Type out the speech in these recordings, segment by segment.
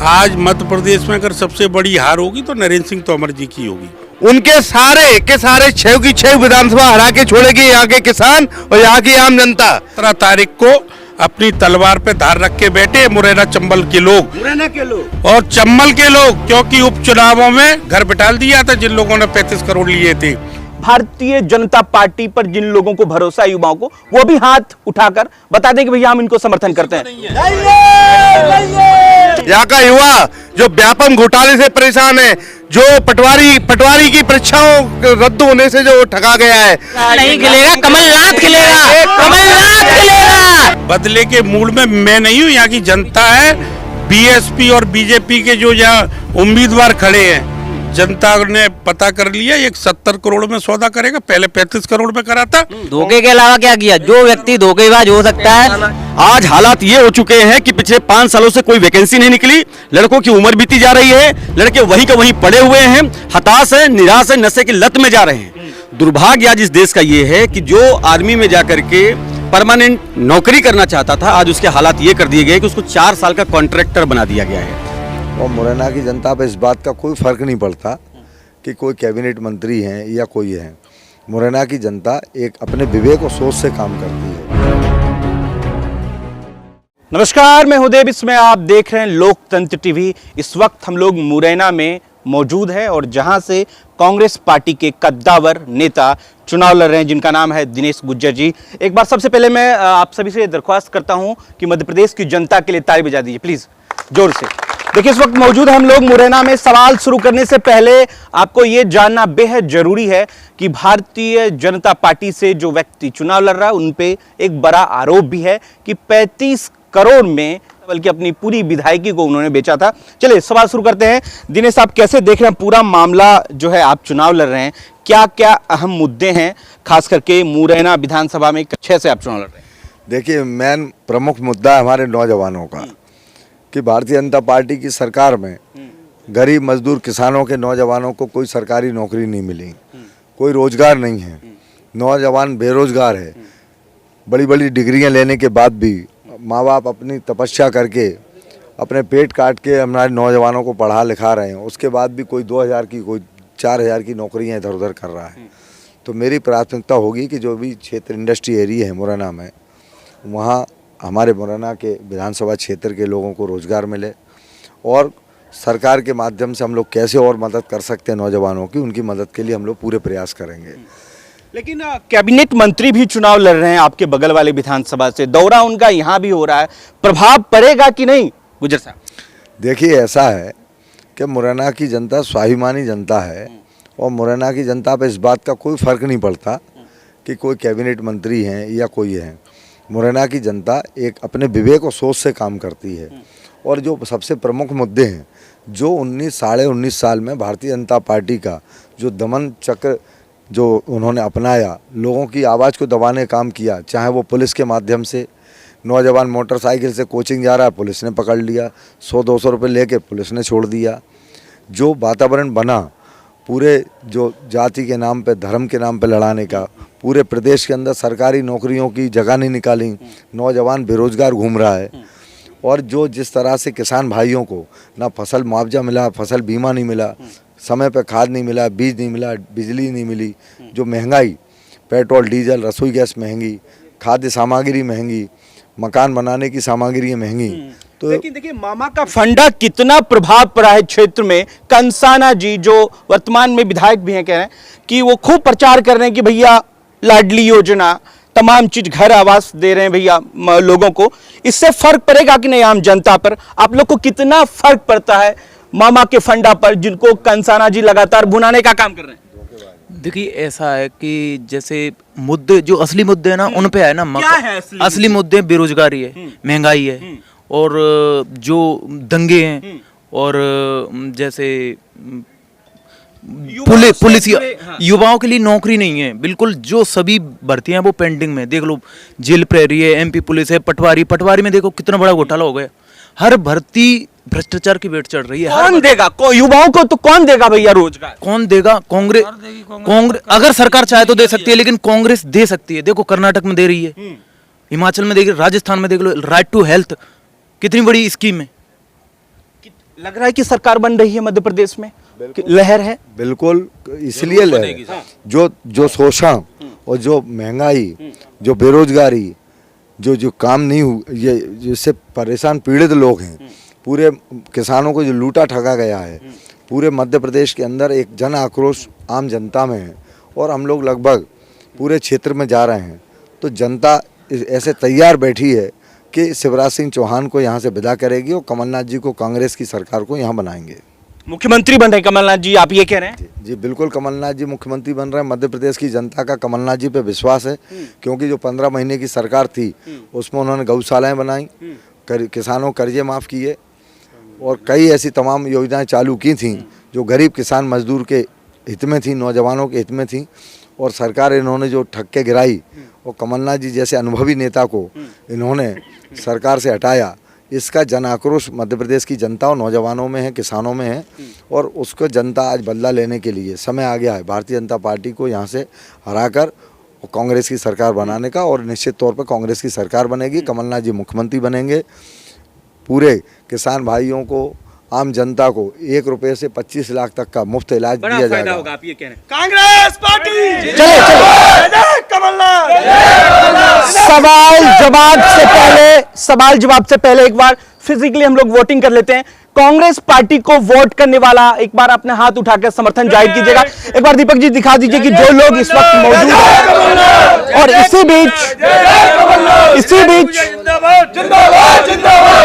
आज मध्य प्रदेश में अगर सबसे बड़ी हार होगी तो नरेंद्र सिंह तोमर जी की होगी। उनके सारे के सारे 6 की 6 विधानसभा हरा के छोड़ेगी यहाँ के किसान और यहाँ की आम जनता। 17 तारीख को अपनी तलवार पे धार रख के बैठे मुरैना चंबल के लोग, और चंबल के लोग, क्योंकि उपचुनावों में घर बिठाल दिया था जिन लोगों ने 35 करोड़ लिए थे। भारतीय जनता पार्टी पर जिन लोगों को भरोसा है युवाओं को, वो भी हाथ उठाकर बता दें कि भैया हम इनको समर्थन करते हैं। यहाँ का युवा जो व्यापम घोटाले से परेशान है, जो पटवारी की परीक्षाओं रद्द होने से जो ठगा गया है, नहीं खिलेगा, कमलनाथ खिलेगा, कमलनाथ खिलेगा। बदले के मूड में मैं नहीं हूँ, यहाँ की जनता है। बीएसपी और बीजेपी के जो यहाँ उम्मीदवार खड़े हैं, जनता ने पता कर लिया, एक 70 करोड़ में सौदा करेगा, पहले 35 करोड़ में करा था। धोखे के अलावा क्या किया? जो व्यक्ति धोखेबाज हो सकता है। आज हालात ये हो चुके हैं कि पिछले 5 सालों से कोई वैकेंसी नहीं निकली, लड़कों की उम्र बीती जा रही है, लड़के वहीं के वहीं पड़े हुए हैं, हताश है, निराश है, नशे की लत में जा रहे हैं। दुर्भाग्य आज इस देश का ये है कि जो आर्मी में जाकर के परमानेंट नौकरी करना चाहता था, आज उसके हालात ये कर दिए गए कि उसको 4 साल का कॉन्ट्रैक्टर बना दिया गया है। और मुरैना की जनता पे इस बात का कोई फर्क नहीं पड़ता कि कोई कैबिनेट मंत्री हैं या कोई है। मुरैना की जनता एक अपने विवेक और सोच से काम करती है। नमस्कार, मैं उदय, इसमें आप देख रहे हैं लोकतंत्र टीवी। इस वक्त हम लोग मुरैना में मौजूद हैं और जहां से कांग्रेस पार्टी के कद्दावर नेता चुनाव लड़ रहे हैं, जिनका नाम है दिनेश गुज्जर जी। एक बार सबसे पहले मैं आप सभी से दरख्वास्त करता हूं कि मध्य प्रदेश की जनता के लिए ताली बजा दीजिए प्लीज, जोर से। देखिए, इस वक्त मौजूद हम लोग मुरैना में। सवाल शुरू करने से पहले आपको ये जानना बेहद जरूरी है कि भारतीय जनता पार्टी से जो व्यक्ति चुनाव लड़ रहा है, उन पे एक बड़ा आरोप भी है कि 35 करोड़ में बल्कि अपनी पूरी विधायकी को उन्होंने बेचा था। चलिए सवाल शुरू करते हैं। दिनेश साहब, कैसे देख रहे हैं पूरा मामला जो है, आप चुनाव लड़ रहे हैं, क्या क्या अहम मुद्दे हैं, खास करके मुरैना विधानसभा में कच्चे से आप चुनाव लड़ रहे हैं? देखिए, मेन प्रमुख मुद्दा है हमारे नौजवानों का कि भारतीय जनता पार्टी की सरकार में गरीब मजदूर किसानों के नौजवानों को कोई सरकारी नौकरी नहीं मिली, कोई रोजगार नहीं है, नौजवान बेरोजगार है। बड़ी बड़ी डिग्रियां लेने के बाद भी माँ बाप अपनी तपस्या करके अपने पेट काट के हमारे नौजवानों को पढ़ा लिखा रहे हैं, उसके बाद भी कोई 2000 की, कोई 4000 की नौकरियां इधर उधर कर रहा है। तो मेरी प्राथमिकता होगी कि जो भी क्षेत्र इंडस्ट्री एरिया है मुरैना में, वहाँ हमारे मुरैना के विधानसभा क्षेत्र के लोगों को रोजगार मिले, और सरकार के माध्यम से हम लोग कैसे और मदद कर सकते हैं नौजवानों की, उनकी मदद के लिए हम लोग पूरे प्रयास करेंगे। लेकिन कैबिनेट मंत्री भी चुनाव लड़ रहे हैं आपके बगल वाले विधानसभा से, दौरा उनका यहाँ भी हो रहा है, प्रभाव पड़ेगा कि नहीं गुज्जर साहब? देखिए, ऐसा है कि मुरैना की जनता स्वाभिमानी जनता है, और मुरैना की जनता पे इस बात का कोई फर्क नहीं पड़ता कि कोई कैबिनेट मंत्री हैं या कोई है। मुरैना की जनता एक अपने विवेक और सोच से काम करती है। और जो सबसे प्रमुख मुद्दे हैं, जो 19 साढ़े 19 साल में भारतीय जनता पार्टी का जो दमन चक्र जो उन्होंने अपनाया, लोगों की आवाज़ को दबाने काम किया, चाहे वो पुलिस के माध्यम से, नौजवान मोटरसाइकिल से कोचिंग जा रहा है, पुलिस ने पकड़ लिया, 100-200 रुपये लेके पुलिस ने छोड़ दिया। जो वातावरण बना पूरे जो जाति के नाम पे, धर्म के नाम पे लड़ाने का, पूरे प्रदेश के अंदर सरकारी नौकरियों की जगह नहीं निकाली, नौजवान बेरोजगार घूम रहा है। और जो जिस तरह से किसान भाइयों को ना फसल मुआवजा मिला, फसल बीमा नहीं मिला, समय पे खाद नहीं मिला, बीज नहीं मिला, बिजली नहीं मिली, जो महंगाई, पेट्रोल डीजल रसोई गैस महंगी, खाद्य सामग्री महंगी, मकान बनाने की सामग्री महंगी। तो लेकिन देखिए, मामा का फंडा कितना प्रभाव पड़ा है क्षेत्र में। कंसाना जी जो वर्तमान में विधायक भी हैं, कह रहे हैं कि वो खूब प्रचार कर रहे हैं कि भैया लाडली योजना, तमाम चीज, घर आवास दे रहे हैं भैया लोगों को। इससे फर्क पड़ेगा कि नहीं आम जनता पर? आप लोग को कितना फर्क पड़ता है मामा के फंडा पर, जिनको कंसाना जी लगातार भुनाने का काम कर रहे हैं? देखिए, ऐसा है कि जैसे मुद्दे, जो असली मुद्दे हैं ना, उन पे है ना। क्या है असली मुद्दे? बेरोजगारी है, महंगाई है, और जो दंगे हैं, और जैसे पुलिस युवाओं के लिए नौकरी नहीं है बिल्कुल। जो सभी भर्तियां वो पेंडिंग में, देख लो, जेल प्रहरी है, एमपी पुलिस है, पटवारी में देखो कितना बड़ा घोटाला हो गया। हर भर्ती भ्रष्टाचार की वेट चढ़ रही है। कौन देगा युवाओं को? तो कौन देगा भैया रोजगार? कौन देगा? कांग्रेस अगर सरकार चाहे तो दे सकती है, लेकिन कांग्रेस दे सकती है। देखो, कर्नाटक में दे रही है, हिमाचल में देख, राजस्थान में देख लो, राइट टू हेल्थ कितनी बड़ी स्कीम है। लग रहा है कि सरकार बन रही है मध्य प्रदेश में, कि लहर है। बिल्कुल, इसलिए लहर जो शोषण और जो महंगाई, जो बेरोजगारी, जो काम नहीं ये जिससे परेशान पीड़ित लोग हैं, पूरे किसानों को जो लूटा ठगा गया है, पूरे मध्य प्रदेश के अंदर एक जन आक्रोश आम जनता में है और हम लोग लगभग पूरे क्षेत्र में जा रहे हैं। तो जनता ऐसे तैयार बैठी है कि शिवराज सिंह चौहान को यहाँ से विदा करेगी और कमलनाथ जी को, कांग्रेस की सरकार को यहाँ बनाएंगे। मुख्यमंत्री बन रहे कमलनाथ जी, आप ये कह रहे हैं? जी बिल्कुल, कमलनाथ जी मुख्यमंत्री बन रहे हैं। मध्य प्रदेश की जनता का कमलनाथ जी पे विश्वास है, क्योंकि जो 15 महीने की सरकार थी उसमें उन्होंने गौशालाएं बनाई, किसानों कर्जे माफ़ किए और कई ऐसी तमाम योजनाएं चालू की थीं जो गरीब किसान मजदूर के हित में थी, नौजवानों के हित में थी। और सरकार इन्होंने जो ठक्के गिराई और कमलनाथ जी जैसे अनुभवी नेता को इन्होंने सरकार से हटाया, इसका जन आक्रोश मध्य प्रदेश की जनता और नौजवानों में है, किसानों में है। और उसको जनता आज बदला लेने के लिए समय आ गया है भारतीय जनता पार्टी को यहाँ से हराकर कांग्रेस की सरकार बनाने का। और निश्चित तौर पर कांग्रेस की सरकार बनेगी, कमलनाथ जी मुख्यमंत्री बनेंगे। पूरे किसान भाइयों को, आम जनता को 1 रुपये से 25 लाख तक का मुफ्त इलाज दिया जाएगा। आप ये कह रहे हैं? कांग्रेस पार्टी चले कमलनाथ। सवाल जवाब से पहले एक बार फिजिकली हम लोग वोटिंग कर लेते हैं। कांग्रेस पार्टी को वोट करने वाला एक बार अपने हाथ उठाकर समर्थन जाहिर कीजिएगा। एक बार दीपक जी दिखा दीजिए कि जो लोग इस वक्त मौजूद हैं। और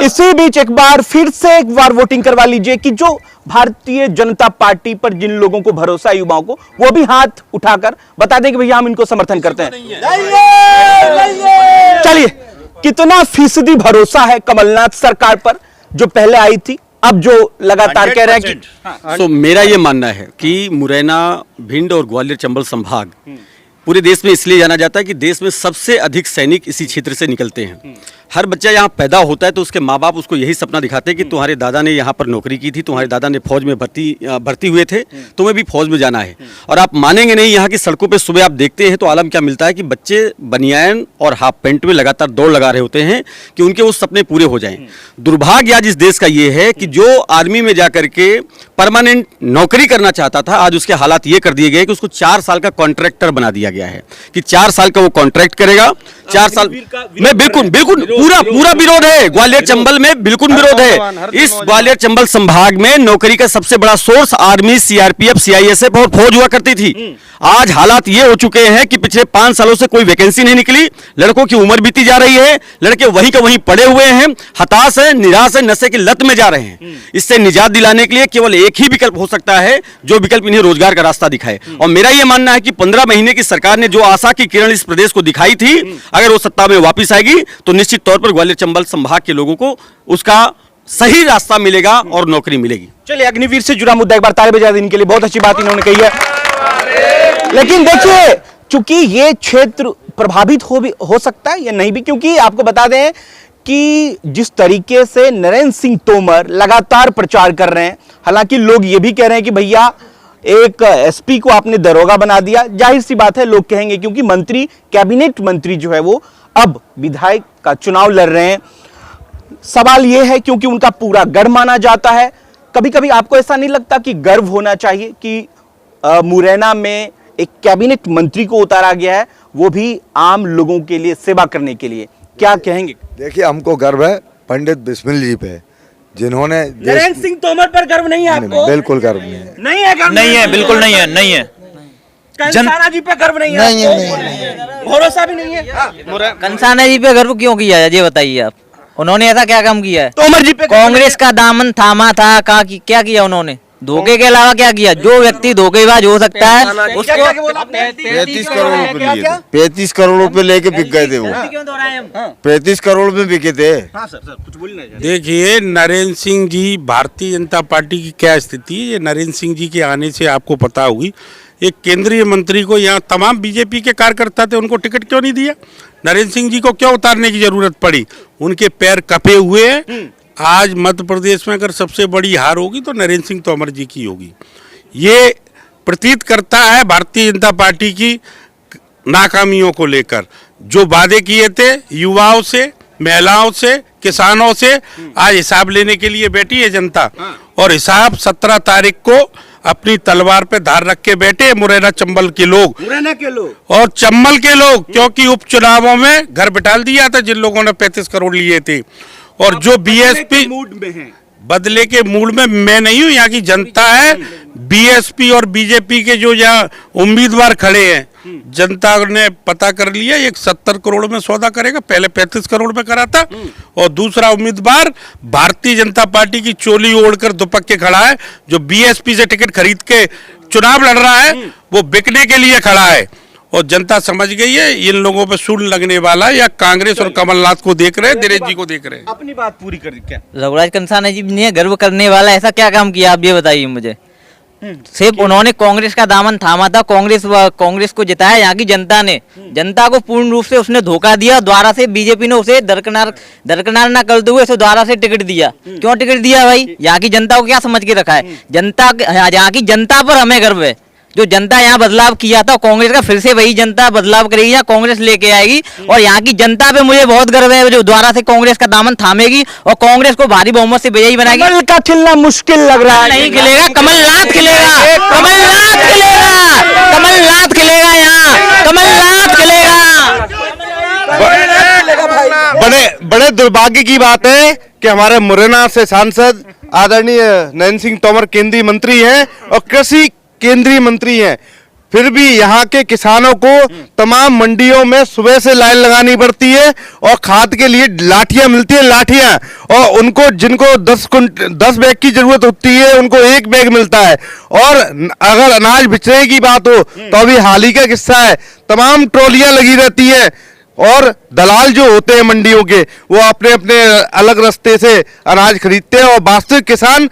इसी बीच एक बार फिर से एक बार वोटिंग करवा लीजिए कि जो भारतीय जनता पार्टी पर जिन लोगों को भरोसा है, युवाओं को, वो भी हाथ उठाकर बता दें कि भैया हम इनको समर्थन करते हैं। चलिए, कितना फीसदी भरोसा है कमलनाथ सरकार पर जो पहले आई थी, अब जो लगातार कह रहे हैं कि सो मेरा ये मानना है कि मुरैना, भिंड और ग्वालियर चंबल संभाग पूरे देश में इसलिए जाना जाता है कि देश में सबसे अधिक सैनिक इसी क्षेत्र से निकलते हैं। हर बच्चा यहाँ पैदा होता है तो उसके माँ बाप उसको यही सपना दिखाते हैं कि तुम्हारे दादा ने यहाँ पर नौकरी की थी, तुम्हारे दादा ने फौज में भर्ती हुए थे, तुम्हें भी फौज में जाना है। और आप मानेंगे नहीं, यहाँ की सड़कों पे सुबह आप देखते हैं तो आलम क्या मिलता है कि बच्चे बनियान और हाफ पैंट में लगातार दौड़ लगा रहे होते हैं कि उनके वो सपने पूरे हो जाएं। दुर्भाग्य आज इस देश का ये है कि जो आर्मी में जाकर के परमानेंट नौकरी करना चाहता था, आज उसके हालात ये कर दिए गए कि उसको 4 साल का कॉन्ट्रैक्टर बना दिया गया है कि 4 साल का वो कॉन्ट्रैक्ट करेगा। 4 साल में बिल्कुल पूरा विरोध है। ग्वालियर चंबल में बिल्कुल विरोध है। इस ग्वालियर चंबल संभाग में नौकरी का सबसे बड़ा सोर्स आर्मी, सीआरपीएफ, सीआईएसएफ और फौज हुआ करती थी। आज हालात ये हो चुके हैं कि पिछले 5 सालों से कोई वैकेंसी नहीं निकली, लड़कों की उम्र बीती जा रही है, लड़के वहीं के वहीं पड़े हुए हैं, हताश है, निराश है, नशे की लत में जा रहे हैं। इससे निजात दिलाने के लिए केवल एक ही विकल्प हो सकता है, जो विकल्प इन्हें रोजगार का रास्ता दिखाए। और मेरा यह मानना है कि 15 महीने की सरकार ने जो आशा की किरण इस प्रदेश को दिखाई थी, अगर वो सत्ता में वापस आएगी तो निश्चित तौर पर ग्वालियर चंबल संभाग के लोगों को उसका सही रास्ता मिलेगा और नौकरी मिलेगी। चलिए, अग्निवीर से जुड़ा मुद्दा एक बार ताली बजा दें इनके लिए, बहुत अच्छी बात इन्होंने कही है। लेकिन देखिए, चूंकि ये क्षेत्र प्रभावित हो सकता है या नहीं भी, क्योंकि आपको बता दें कि जिस तरीके से नरेंद्र सिंह तोमर लगातार प्रचार कर रहे हैं, हालांकि लोग ये भी कह रहे हैं कि भैया एक एसपी को आपने दरोगा बना दिया। जाहिर सी बात है, लोग कहेंगे, क्योंकि मंत्री, कैबिनेट मंत्री जो है वो अब विधायक का चुनाव लड़ रहे हैं। सवाल यह है क्योंकि उनका पूरा गढ़ माना जाता है। कभी कभी आपको ऐसा नहीं लगता कि गर्व होना चाहिए कि मुरैना में एक कैबिनेट मंत्री को उतारा गया है, वो भी आम लोगों के लिए सेवा करने के लिए? क्या कहेंगे? देखिए, हमको गर्व है पंडित बिस्मिल जी पे, जिन्होंने नरेंद्र सिंह तोमर पर गर्व नहीं है आपको? बिल्कुल गर्व नहीं है। नहीं है गर्व? नहीं है, बिल्कुल नहीं है, नहीं है। कंसाना जी पे गर्व नहीं है? नहीं, भरोसा भी नहीं है। कंसाना जी पे गर्व क्यों किया है, ये बताइए आप। उन्होंने ऐसा क्या काम किया है? तोमर जी पे कांग्रेस का दामन थामा था, क्या किया उन्होंने? धोखे के अलावा क्या किया? जो व्यक्ति धोखेबाज हो सकता है उसको 35 करोड़ रुपए लिए थे। 35 करोड़ रुपए लेके बिक गए थे वो। 35 करोड़ में बिके थे। देखिए, नरेंद्र सिंह जी, भारतीय जनता पार्टी की क्या स्थिति है, ये नरेंद्र सिंह जी के आने से आपको पता होगी। एक केंद्रीय मंत्री को यहाँ तमाम बीजेपी के कार्यकर्ता थे, उनको टिकट क्यों नहीं दिया? नरेंद्र सिंह जी को क्यों उतारने की जरूरत पड़ी? उनके पैर कपे हुए हैं। आज मध्य प्रदेश में अगर सबसे बड़ी हार होगी तो नरेंद्र सिंह तोमर जी की होगी। ये प्रतीत करता है भारतीय जनता पार्टी की नाकामियों को लेकर। जो वादे किए थे युवाओं से, महिलाओं से, किसानों से आज हिसाब लेने के लिए बैठी है जनता। और हिसाब 17 तारीख को अपनी तलवार पे धार रख के बैठे मुरैना चंबल के लोग, मुरैना के लोग और चंबल के लोग, क्योंकि उपचुनावों में घर बिठा दिया था जिन लोगों ने 35 करोड़ लिए थे। और जो बीएसपी मूड में है, बदले के मूड में मैं नहीं हूं, यहाँ की जनता है। बीएसपी और बीजेपी के जो यहाँ उम्मीदवार खड़े हैं, जनता ने पता कर लिया, एक 70 करोड़ में सौदा करेगा, पहले 35 करोड़ में करा था। और दूसरा उम्मीदवार भारतीय जनता पार्टी की चोली ओढ़कर दुपक के खड़ा है, जो बीएसपी से टिकट खरीद के चुनाव लड़ रहा है, वो बिकने के लिए खड़ा है। और जनता समझ गई है इन लोगों पे सूंड लगने वाला है, या कांग्रेस और कमलनाथ को देख रहे हैं, दिनेश जी को देख रहे हैं। अपनी बात पूरी कर दी क्या? रघुराज कंसाना जी ने गर्व करने वाला ऐसा क्या काम किया, आप ये बताइए मुझे। सिर्फ उन्होंने कांग्रेस का दामन थामा था, कांग्रेस को जिताया यहाँ की जनता ने। जनता को पूर्ण रूप से उसने धोखा दिया। द्वारा से बीजेपी ने उसे दरकिनार ना करते हुए उसे द्वारा से टिकट दिया। क्यों टिकट दिया भाई? यहाँ की जनता को क्या समझ के रखा है? यहाँ की जनता पर हमें गर्व है। जो जनता यहाँ बदलाव किया था कांग्रेस का, फिर से वही जनता बदलाव करेगी, यहाँ कांग्रेस लेके आएगी। और यहाँ की जनता पे मुझे बहुत गर्व है, जो द्वारा से कांग्रेस का दामन थामेगी और कांग्रेस को भारी बहुमत से विजयी बनाएगी। कमल का खिलना मुश्किल लग रहा है। नहीं खिलेगा, कमलनाथ खिलेगा, कमलनाथ खिलेगा, कमलनाथ खिलेगा, यहाँ कमलनाथ खिलेगा। बड़े दुर्भाग्य की बात है कि हमारे मुरैना से सांसद आदरणीय नरेंद्र सिंह तोमर केंद्रीय मंत्री हैं और कृषि केंद्रीय मंत्री हैं, फिर भी यहाँ के किसानों को तमाम मंडियों में सुबह से लाइन लगानी पड़ती है और खाद के लिए लाठियां मिलती है, लाठियां, और उनको जिनको 10 बैग की जरूरत होती है उनको 1 बैग मिलता है। और अगर अनाज बिचने की बात हो तो अभी हाल ही का किस्सा है, तमाम ट्रॉलियां लगी रहती है और दलाल जो होते हैं मंडियों के, वो अपने अपने अलग रास्ते से अनाज खरीदते हैं और वास्तविक किसान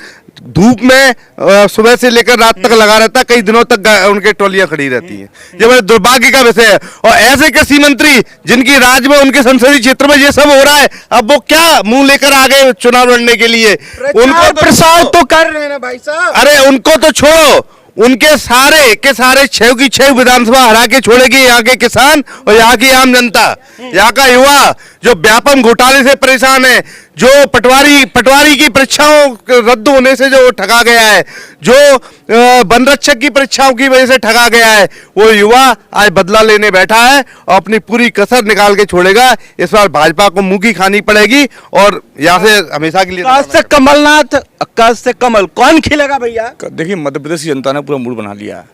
धूप में सुबह से लेकर रात तक लगा रहता है, कई दिनों तक उनके टोलियां खड़ी रहती हैं। ये बड़े दुर्भाग्य का विषय है। और ऐसे कृषि मंत्री जिनकी राज्य में, उनके संसदीय क्षेत्र में ये सब हो रहा है, अब वो क्या मुंह लेकर आ गए चुनाव लड़ने के लिए? उनको प्रसाद तो कर रहे हैं ना भाई साहब। अरे उनको तो छोड़ो, उनके सारे के सारे 6 की 6 विधानसभा हरा के छोड़ेगी यहाँ के किसान और यहाँ की आम जनता। यहाँ का युवा जो व्यापम घोटाले से परेशान है, जो पटवारी की परीक्षाओं रद्द होने से जो ठगा गया है, जो वन रक्षक की परीक्षाओं की वजह से ठगा गया है, वो युवा आज बदला लेने बैठा है और अपनी पूरी कसर निकाल के छोड़ेगा। इस बार भाजपा को मुंह की खानी पड़ेगी और यहाँ से हमेशा के लिए। कल से कमलनाथ, कल से कमल, कौन खिलेगा भैया? देखिए, मध्य प्रदेश की जनता ने पूरा मूड बना लिया है।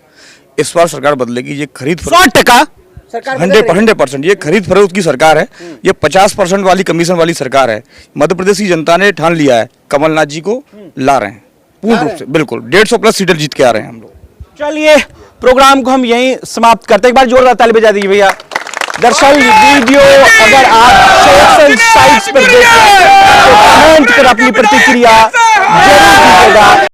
इस बार सरकार बदलेगी। ये खरीद 100% 100% ये खरीद फरोख्त की सरकार है। ये 50% वाली कमीशन वाली सरकार है। मध्य प्रदेश की जनता ने ठान लिया है, कमलनाथ जी को ला रहे हैं पूर्ण रूप से, बिल्कुल 150+ सीटें जीत के आ रहे हैं हम लोग। चलिए, प्रोग्राम को हम यहीं समाप्त करते हैं। एक बार जोरदार ताली बजा दीजिए भैया। दरअसल वीडियो अगर आप सोशल साइट्स पर देख रहे हैं तो कमेंट कर अपनी प्रतिक्रिया जरूर दीजिएगा।